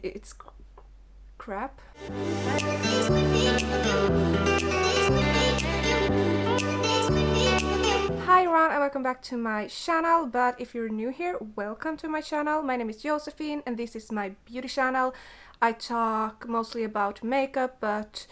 It's crap. Hi everyone and welcome back to my channel, but if you're new here, welcome to my channel. My name is Josephine and this is my beauty channel. I talk mostly about makeup, but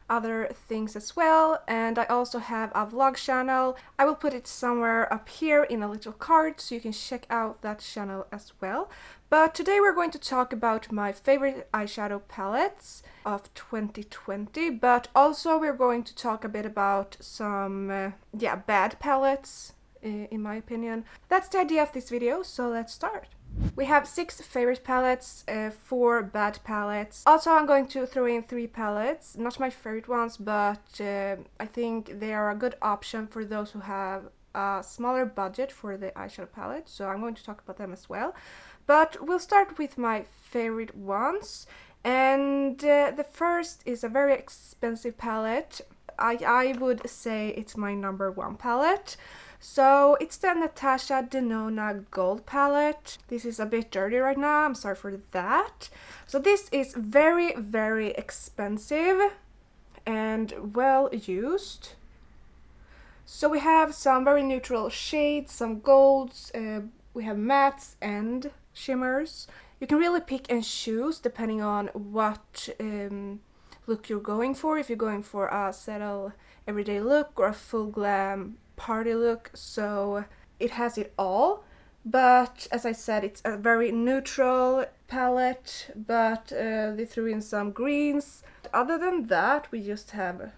other things as well, and I also have a vlog channel. I will put it somewhere up here in a little card so you can check out that channel as well. But today we're going to talk about my favorite eyeshadow palettes of 2020, but also we're going to talk a bit about some bad palettes in my opinion. That's the idea of this video, so let's start. We have 6 favorite palettes, 4 bad palettes. Also, I'm going to throw in 3 palettes, not my favorite ones, but I think they are a good option for those who have a smaller budget for the eyeshadow palette, so I'm going to talk about them as well. But we'll start with my favorite ones, and the first is a very expensive palette. I would say it's my #1 palette. So it's the Natasha Denona Gold palette. This is a bit dirty right now, I'm sorry for that. So this is very, very expensive and well used. So we have some very neutral shades, some golds, we have mattes and shimmers. You can really pick and choose depending on what look you're going for. If you're going for a settle everyday look or a full glam party look, so it has it all. But as I said, it's a very neutral palette, but they threw in some greens. Other than that, we just have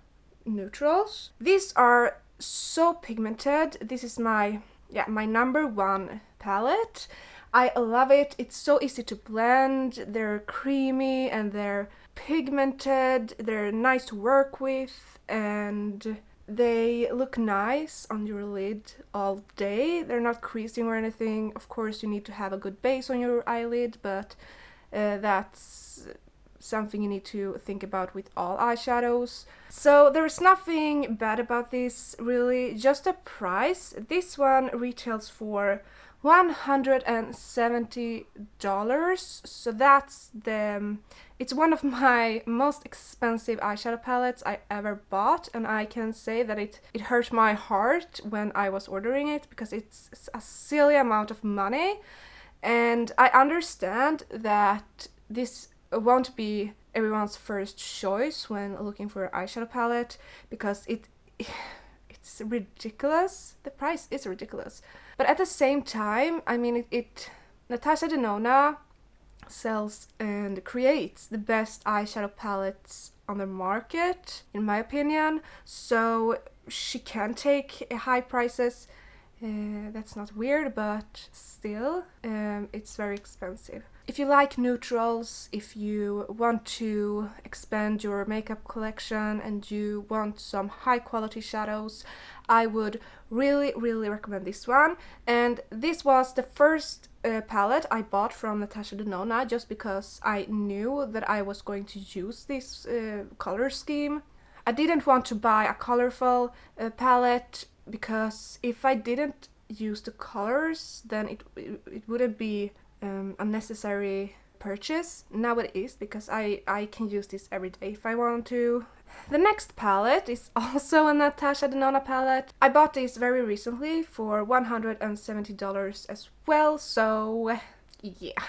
neutrals. These are so pigmented. This is my #1 palette. I love it. It's so easy to blend. They're creamy and they're pigmented. They're nice to work with and they look nice on your lid all day. They're not creasing or anything. Of course, you need to have a good base on your eyelid, but that's something you need to think about with all eyeshadows. So there's nothing bad about this, really, just the price. This one retails for $170, so that's it's one of my most expensive eyeshadow palettes I ever bought, and I can say that it hurt my heart when I was ordering it because it's a silly amount of money, and I understand that this won't be everyone's first choice when looking for an eyeshadow palette because it's ridiculous. The price is ridiculous. But at the same time, I mean, Natasha Denona sells and creates the best eyeshadow palettes on the market, in my opinion. So she can take high prices. That's not weird, but still, it's very expensive. If you like neutrals, if you want to expand your makeup collection and you want some high quality shadows, I would really, really recommend this one. And this was the first palette I bought from Natasha Denona just because I knew that I was going to use this color scheme. I didn't want to buy a colorful palette because if I didn't use the colors, then it wouldn't be a necessary purchase. Now it is because I can use this every day if I want to. The next palette is also a Natasha Denona palette. I bought this very recently for $170 as well, so yeah.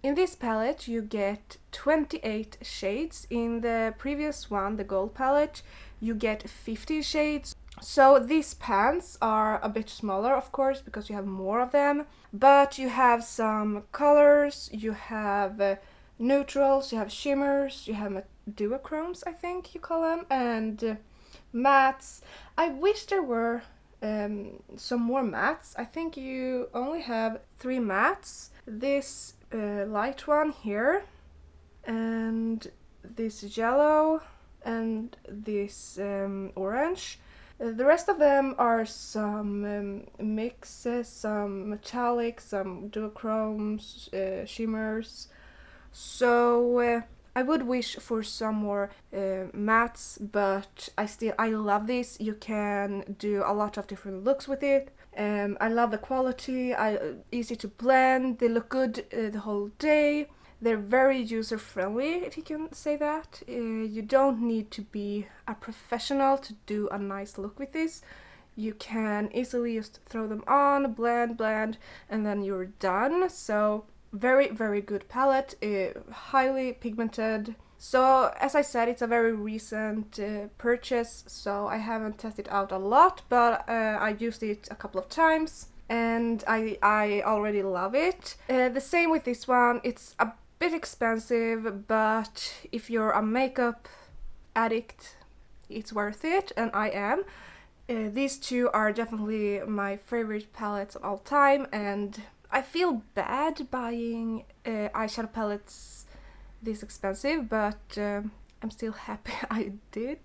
In this palette you get 28 shades. In the previous one, the gold palette, you get 50 shades. So these pans are a bit smaller, of course, because you have more of them, but you have some colors, you have neutrals, you have shimmers, you have duochromes, I think you call them, and mattes. I wish there were some more mattes. I think you only have 3 mattes. This light one here, and this yellow, and this orange. The rest of them are some mixes, some metallic, some duochromes, shimmers. So I would wish for some more mattes, but I love this. You can do a lot of different looks with it. I love the quality. Easy to blend. They look good the whole day. They're very user-friendly, if you can say that. You don't need to be a professional to do a nice look with this. You can easily just throw them on, blend, and then you're done. So very, very good palette, highly pigmented. So as I said, it's a very recent purchase, so I haven't tested it out a lot, but I've used it a couple of times and I already love it. The same with this one. It's a bit expensive, but if you're a makeup addict, it's worth it, and I am. These two are definitely my favorite palettes of all time, and I feel bad buying eyeshadow palettes this expensive, but I'm still happy I did.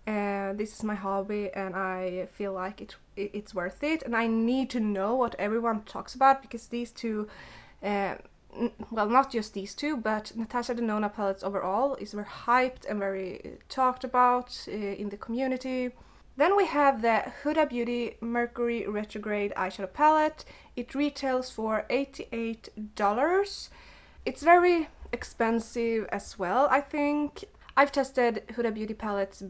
This is my hobby and I feel like it's worth it, and I need to know what everyone talks about, because these two, well, not just these two, but Natasha Denona palettes overall is very hyped and very talked about in the community. Then we have the Huda Beauty Mercury Retrograde eyeshadow palette. It retails for $88. It's very expensive as well, I think. I've tested Huda Beauty palettes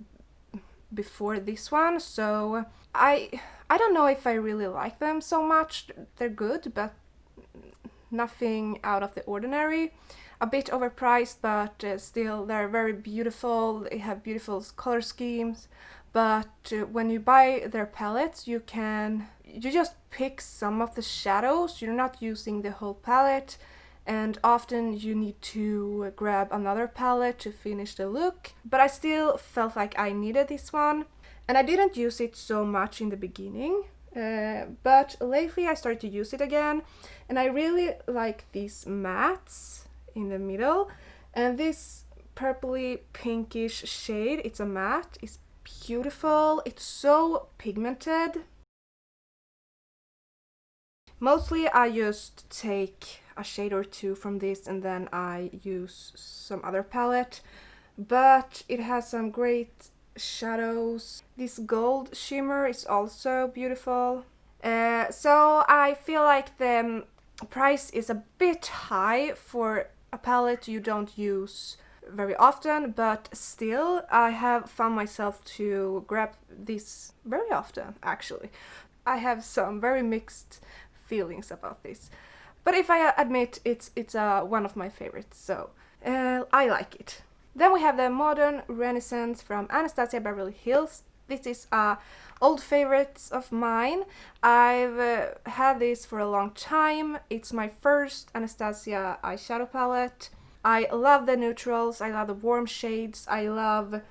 before this one, so I don't know if I really like them so much. They're good, but nothing out of the ordinary. A bit overpriced, but still they're very beautiful. They have beautiful color schemes. But when you buy their palettes, you just pick some of the shadows. You're not using the whole palette, and often you need to grab another palette to finish the look. But I still felt like I needed this one, and I didn't use it so much in the beginning. But lately I started to use it again, and I really like these mattes in the middle. And this purpley pinkish shade, it's a matte, is beautiful. It's so pigmented. Mostly I just take a shade or two from this and then I use some other palette, but it has some great shadows. This gold shimmer is also beautiful. So I feel like the price is a bit high for a palette you don't use very often, but still I have found myself to grab this very often, actually. I have some very mixed feelings about this, but if I admit, it's one of my favorites, so I like it. Then we have the Modern Renaissance from Anastasia Beverly Hills. This is old favorites of mine. I've had this for a long time. It's my first Anastasia eyeshadow palette. I love the neutrals, I love the warm shades, I love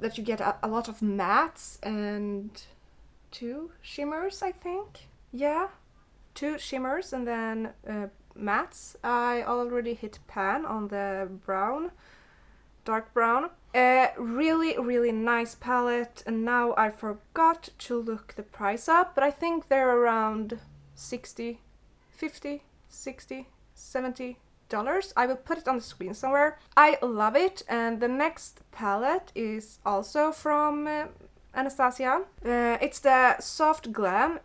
that you get a lot of mattes and 2 shimmers, I think. Yeah, 2 shimmers and then mattes. I already hit pan on the brown, dark brown. Really, really nice palette, and now I forgot to look the price up, but I think they're around 60, 50, 60, 70 $. I will put it on the screen somewhere. I love it, and the next palette is also from Anastasia. It's the Soft Glam,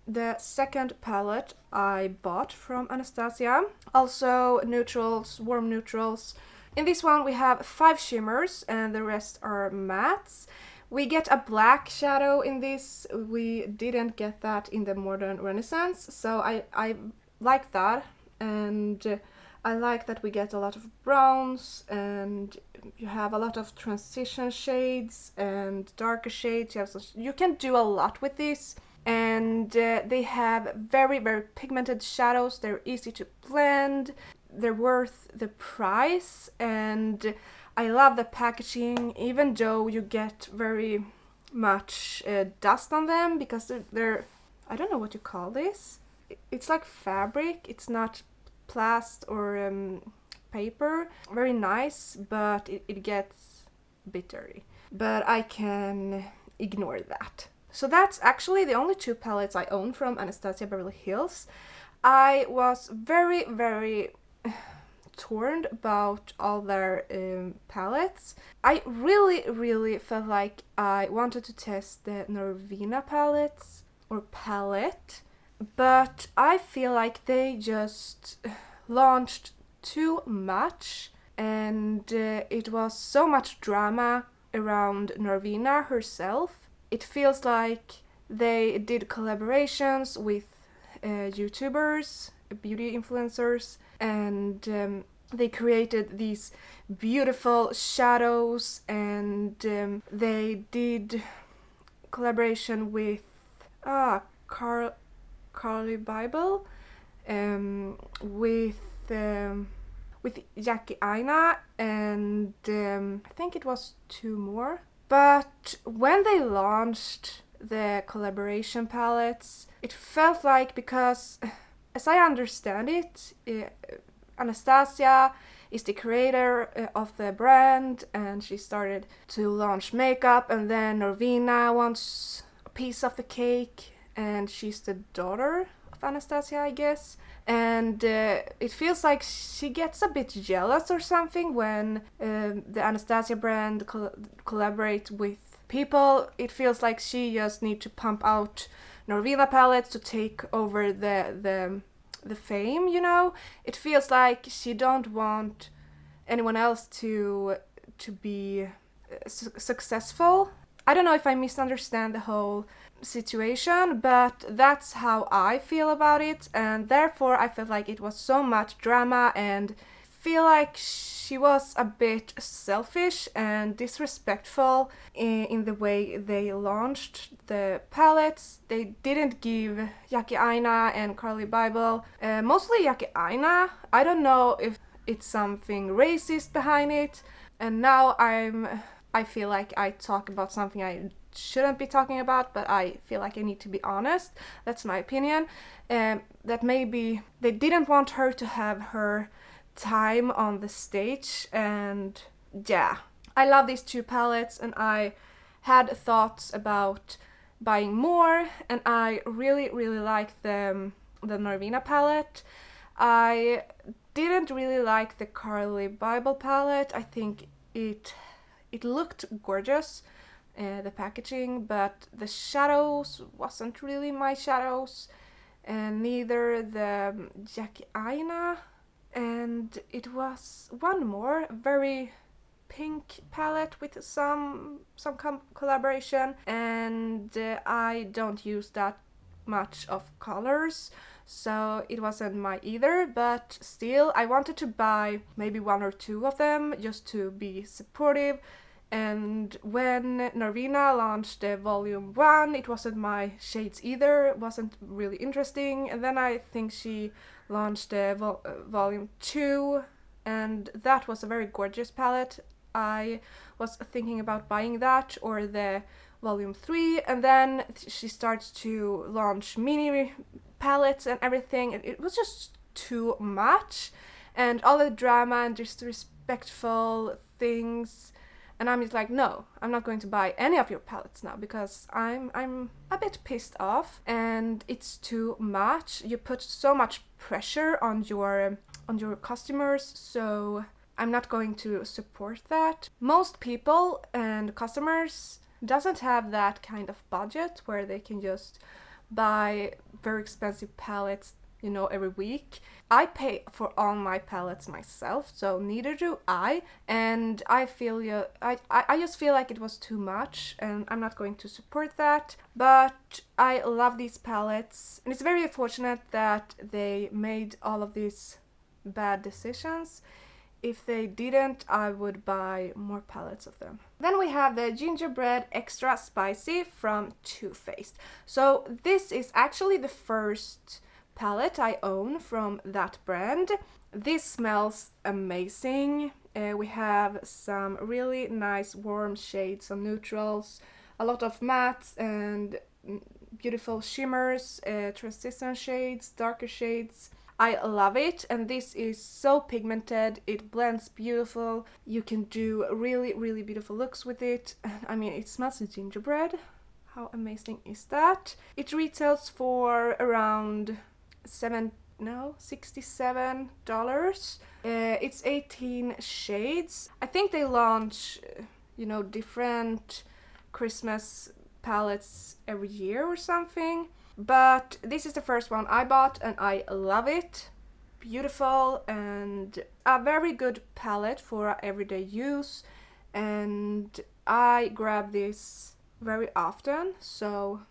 the second palette I bought from Anastasia. Also neutrals, warm neutrals. In this one we have 5 shimmers and the rest are mattes. We get a black shadow in this. We didn't get that in the Modern Renaissance, so I like that, and I like that we get a lot of browns, and you have a lot of transition shades and darker shades. You can do a lot with this, and they have very, very pigmented shadows. They're easy to blend. They're worth the price, and I love the packaging, even though you get very much dust on them, because they're I don't know what you call this. It's like fabric. It's not plast or paper. Very nice, but it gets bittery. But I can ignore that. So that's actually the only 2 palettes I own from Anastasia Beverly Hills. I was very, very torn about all their palettes. I really, really felt like I wanted to test the Norvina palettes, or palette, but I feel like they just launched too much, and it was so much drama around Norvina herself. It feels like they did collaborations with YouTubers, beauty influencers, and they created these beautiful shadows, and they did collaboration with Carly Bible, with Jackie Aina, and I think it was 2 more. But when they launched the collaboration palettes, it felt like, because as I understand it, Anastasia is the creator of the brand, and she started to launch makeup, and then Norvina wants a piece of the cake, and she's the daughter of Anastasia, I guess. And it feels like she gets a bit jealous or something when the Anastasia brand collaborate with people. It feels like she just needs to pump out Norvina palettes to take over the fame, you know? It feels like she don't want anyone else to be successful. I don't know if I misunderstand the whole situation, but that's how I feel about it, and therefore I felt like it was so much drama, and feel like she was a bit selfish and disrespectful in the way they launched the palettes. They didn't give Jackie Aina and Carly Bible, mostly Jackie Aina. I don't know if it's something racist behind it, and now I feel like I talk about something I shouldn't be talking about, but I feel like I need to be honest. That's my opinion. That maybe they didn't want her to have her time on the stage, and yeah. I love these 2 palettes, and I had thoughts about buying more, and I really like the Norvina palette. I didn't really like the Carly Bible palette. I think it looked gorgeous, the packaging, but the shadows wasn't really my shadows, and neither the Jackie Aina, and it was one more very pink palette with some collaboration, and I don't use that much of colors, so it wasn't my either, but still I wanted to buy maybe 1 or 2 of them just to be supportive. And when Norvina launched the volume 1, it wasn't my shades either, it wasn't really interesting, and then I think she launched the volume 2, and that was a very gorgeous palette. I was thinking about buying that or the volume 3, and then she starts to launch mini palettes and everything, and it was just too much, and all the drama and disrespectful things. And I'm just like, no, I'm not going to buy any of your palettes now, because I'm a bit pissed off, and it's too much. You put so much pressure on your customers, so I'm not going to support that. Most people and customers doesn't have that kind of budget where they can just buy very expensive palettes, you know, every week. I pay for all my palettes myself, so neither do I, and I just feel like it was too much, and I'm not going to support that. But I love these palettes, and it's very unfortunate that they made all of these bad decisions. If they didn't, I would buy more palettes of them. Then we have the Gingerbread Extra Spicy from Too Faced. So this is actually the first palette I own from that brand. This smells amazing. We have some really nice warm shades, some neutrals, a lot of mattes and beautiful shimmers, transition shades, darker shades. I love it, and this is so pigmented, it blends beautiful. You can do really beautiful looks with it. I mean, it smells like gingerbread. How amazing is that? It retails for around $67. It's 18 shades. I think they launch, you know, different Christmas palettes every year or something. But this is the first one I bought, and I love it. beautiful and a very good palette for everyday use, and I grab this very often, so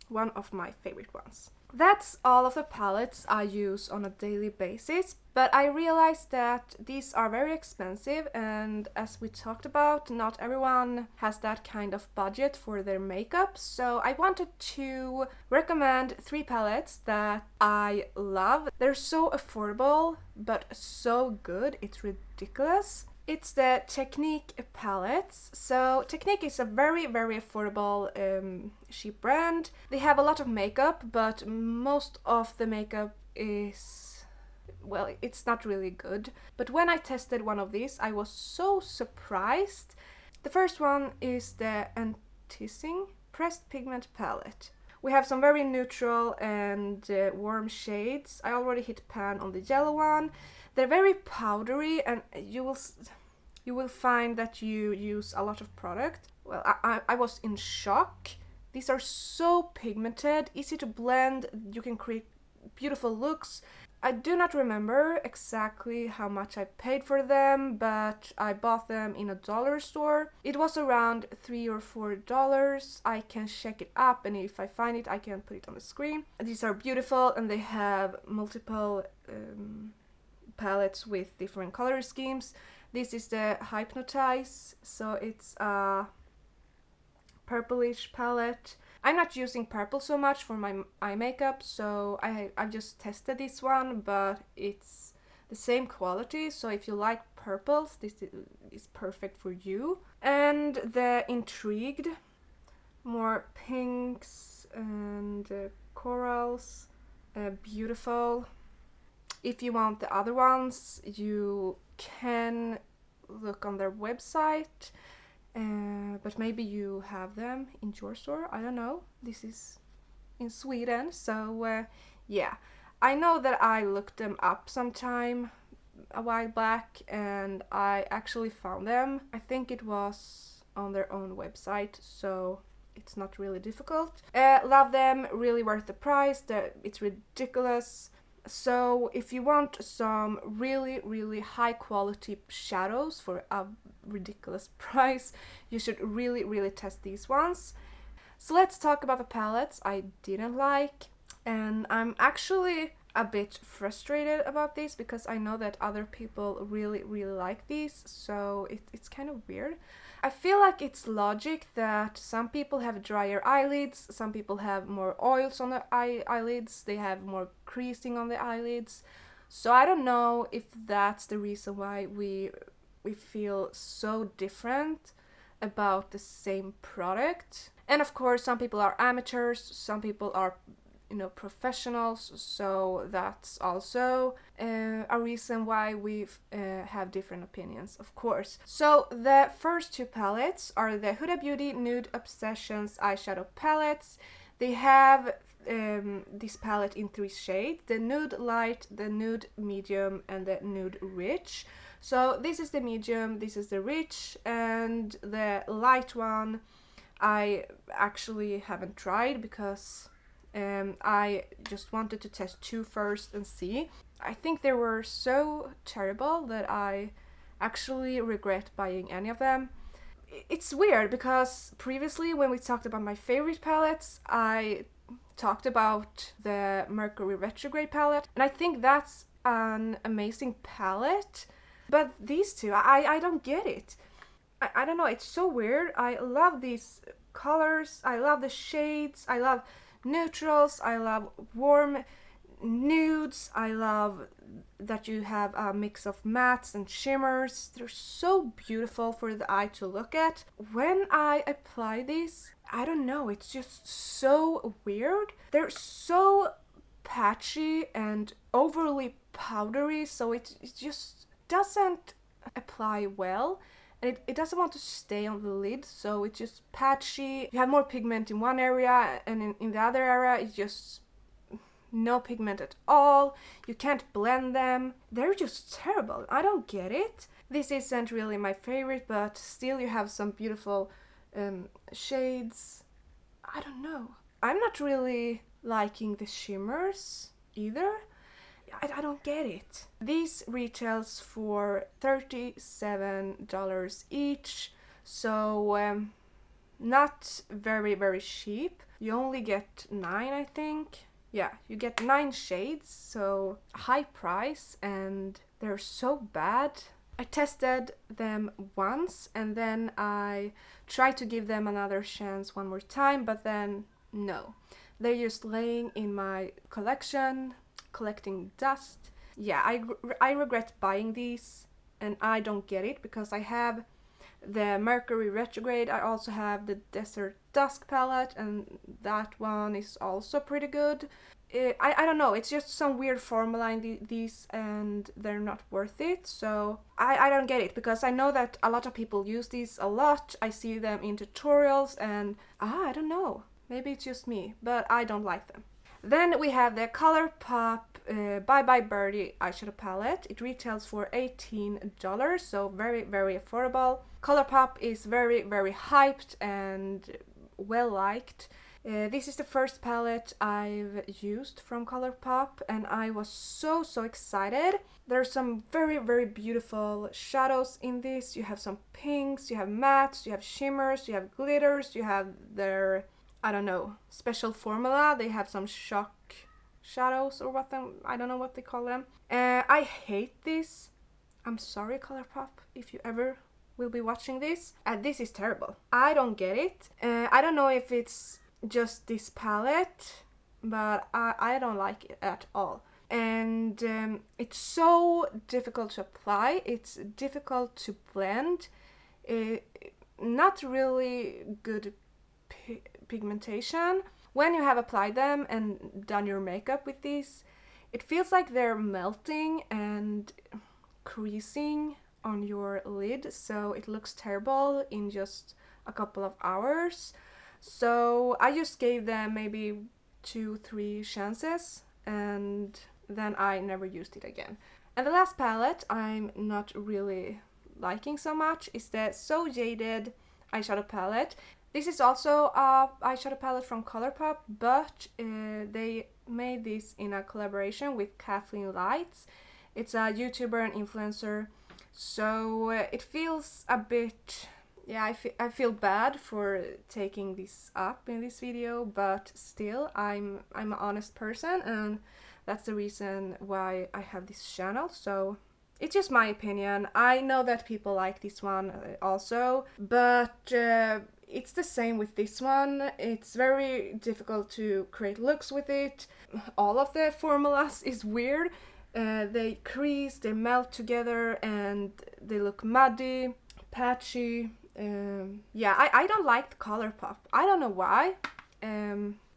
one of my favorite ones. That's all of the palettes I use on a daily basis, but I realized that these are very expensive, and as we talked about, not everyone has that kind of budget for their makeup, so I wanted to recommend 3 palettes that I love. They're so affordable, but so good, it's ridiculous. It's the Technique palettes. So Technique is a very affordable cheap brand. They have a lot of makeup, but most of the makeup is, well, it's not really good. But when I tested one of these, I was so surprised. The first one is the Anticing Pressed Pigment Palette. We have some very neutral and warm shades. I already hit pan on the yellow one. They're very powdery, and you will find that you use a lot of product. Well, I was in shock. These are so pigmented, easy to blend, you can create beautiful looks. I do not remember exactly how much I paid for them, but I bought them in a dollar store. It was around $3 or $4. I can check it up, and if I find it, I can put it on the screen. These are beautiful, and they have multiple palettes with different color schemes. This is the Hypnotize, so it's a purplish palette. I'm not using purple so much for my eye makeup, so I've just tested this one, but it's the same quality, so if you like purples, this is perfect for you. And the Intrigued, more pinks and corals, beautiful. If you want the other ones, you can look on their website, but maybe you have them in your store, I don't know. This is in Sweden, so yeah. I know that I looked them up sometime a while back, and I actually found them. I think it was on their own website, so it's not really difficult. Love them, really worth the price. It's ridiculous. So if you want some really high quality shadows for a ridiculous price, you should really test these ones. So let's talk about the palettes I didn't like, and I'm actually a bit frustrated about this because I know that other people really like these, so it's kind of weird. I feel like it's logic that some people have drier eyelids, some people have more oils on the eyelids, they have more creasing on the eyelids. So I don't know if that's the reason why we feel so different about the same product. And of course, some people are amateurs, some people are professionals, so that's also a reason why we have different opinions, of course. So the first 2 palettes are the Huda Beauty Nude Obsessions eyeshadow palettes. They have this palette in 3 shades: the Nude Light, the Nude Medium, and the Nude Rich. So this is the medium, this is the rich, and the light one I actually haven't tried because I just wanted to test 2 first and see. I think they were so terrible that I actually regret buying any of them. It's weird because previously when we talked about my favorite palettes, I talked about the Mercury Retrograde palette, and I think that's an amazing palette. But these 2, I don't get it. I don't know, it's so weird. I love these colors, I love the shades, I love neutrals, I love warm nudes, I love that you have a mix of mattes and shimmers. They're so beautiful for the eye to look at. When I apply these, I don't know, it's just so weird. They're so patchy and overly powdery, so it just doesn't apply well. And it doesn't want to stay on the lid, so it's just patchy. You have more pigment in one area, and in the other area it's just no pigment at all. You can't blend them. They're just terrible. I don't get it. This isn't really my favorite, but still you have some beautiful shades. I don't know. I'm not really liking the shimmers either. I don't get it. These retails for $37 each, so not very cheap. You only get 9, I think. Yeah, you get 9 shades, so high price, and they're so bad. I tested them once and then I tried to give them another chance one more time, but then no. They're just laying in my collection, collecting dust. Yeah, I regret buying these, and I don't get it because I have the Mercury Retrograde. I also have the Desert Dusk palette, and that one is also pretty good. I don't know, it's just some weird formula in these, and they're not worth it, so I don't get it, because I know that a lot of people use these a lot. I see them in tutorials, and I don't know, maybe it's just me, but I don't like them. Then we have the ColourPop Bye Bye Birdie eyeshadow palette. It retails for $18, so very affordable. ColourPop is very hyped and well liked. This is the first palette I've used from ColourPop, and I was so excited. There's some very beautiful shadows in this. You have some pinks, you have mattes, you have shimmers, you have glitters, you have their, I don't know, special formula. They have some shock shadows or what them, I don't know what they call them. I hate this. I'm sorry, ColourPop, if you ever will be watching this. This is terrible. I don't get it. I don't know if it's just this palette, but I don't like it at all. And it's so difficult to apply. It's difficult to blend. Not really good pigmentation. When you have applied them and done your makeup with these, it feels like they're melting and creasing on your lid, so it looks terrible in just a couple of hours. So I just gave them maybe 2-3 chances, and then I never used it again. And the last palette I'm not really liking so much is the So Jaded eyeshadow palette. This is also a eyeshadow palette from ColourPop, but they made this in a collaboration with Kathleen Lights. It's a YouTuber and influencer, so it feels a bit, yeah, I feel bad for taking this up in this video, but still, I'm an honest person, and that's the reason why I have this channel. So it's just my opinion. I know that people like this one also, but it's the same with this one. It's very difficult to create looks with it. All of the formulas is weird. They crease, they melt together, and they look muddy, patchy. Yeah, I don't like the ColourPop. I don't know why.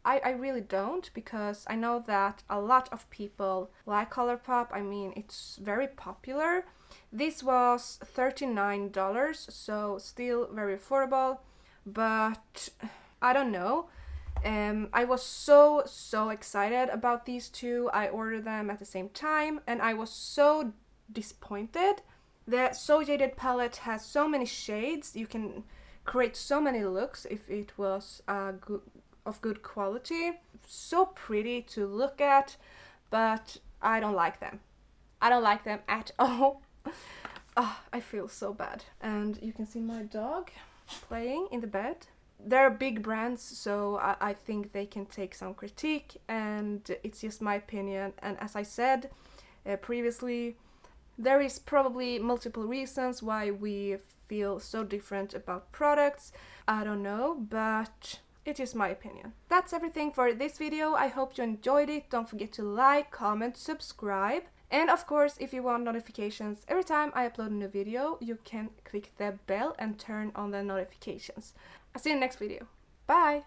I really don't, because I know that a lot of people like ColourPop. I mean, it's very popular. This was $39, so still very affordable, but I don't know. I was so excited about these two. I ordered them at the same time, and I was so disappointed. The So Jaded palette has so many shades. You can create so many looks if it was of good quality. So pretty to look at, but I don't like them. I don't like them at all. I feel so bad. And you can see my dog playing in the bed. They're big brands, so I think they can take some critique, and it's just my opinion. And as I said previously, there is probably multiple reasons why we feel so different about products. I don't know, but it is my opinion. That's everything for this video. I hope you enjoyed it. Don't forget to like, comment, subscribe. And of course, if you want notifications every time I upload a new video, you can click the bell and turn on the notifications. I'll see you in the next video. Bye!